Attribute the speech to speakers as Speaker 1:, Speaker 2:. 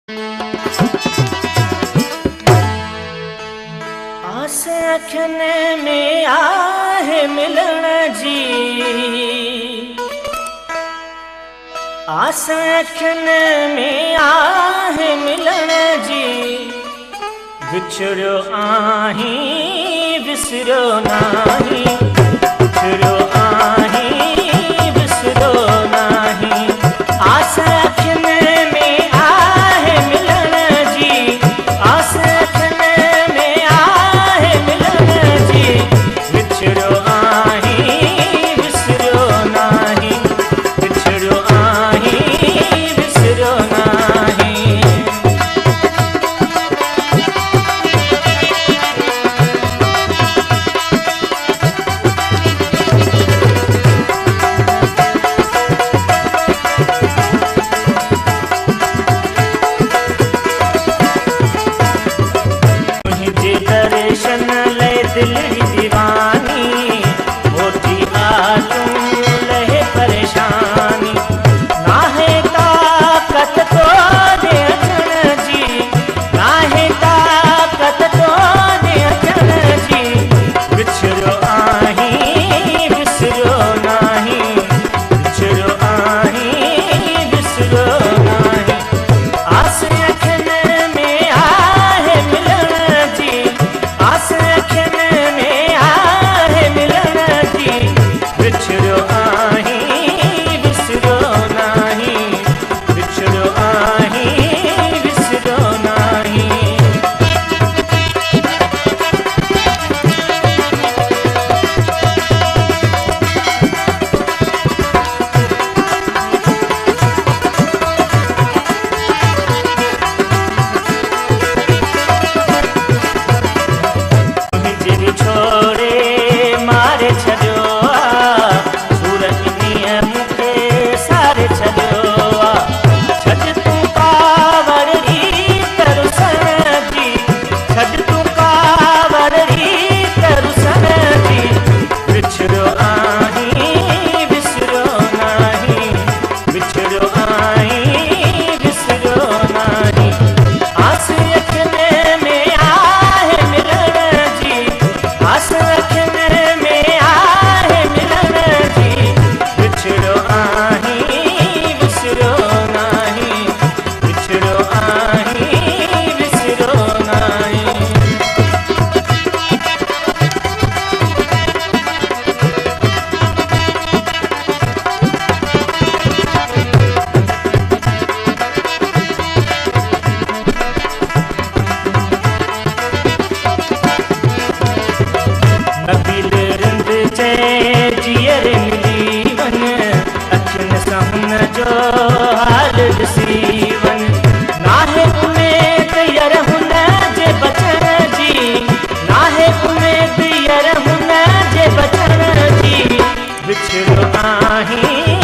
Speaker 1: आस अखियुनि में आहे मिलण जी, आस अखियुनि में आहे मिलण जी। विछड़ियो आहीं विसरियो नाहीं, विछड़ियो आहीं विसरियो नाहीं। आस अखियुनि में आहे मिलण जी, आस अखियुनि में आहे मिलण जी। विछड़ियो आहीं विसरियो नाहीं, विछड़ियो आहीं विसरियो नाहीं। दर्शन ले दिलड़ी दीवानी होती आतुम लहे परेशानी। ना है ताकत तो दे अचन जी, ना है ताकत तो दे अचन जी। विछड़ियो आहीं विसरियो नाहीं, विछड़ियो आहीं विसरियो नाहीं। आस अखियुनि में आहे मिलण जी, आस अखियुनि में आहे मिलण जी। विछड़ियो आहीं विसरियो नाहीं, विछड़ियो आहीं विसरियो नाहीं। छोड़े मारे छॾियो आ, सूरज ॾींहुं मूंखे सारे छॾियो आ। छॾ तूं कावड़ रीत रुसण जी, छॾ तूं कावड़ रीत रुसण जी। विछड़ियो आहीं विसरियो नाहीं, विछड़ियो आहीं विसरियो नाहीं। आस अखियुनि में आहे मिलण जी, आस अखियुनि में आहे मिलण जी। विछड़ियो आहीं विसरियो नाहीं, विछड़ियो आहीं विसरियो नाहीं। नबील रिंद चए जीअर मिली वञ, अखियुनि सां हुन जो हाल ॾिसी वञ। नाहे उमेद यार हुन जे बचण जी, नाहे उमेद यार हुन जे बचण जी। विछड़ियो आहीं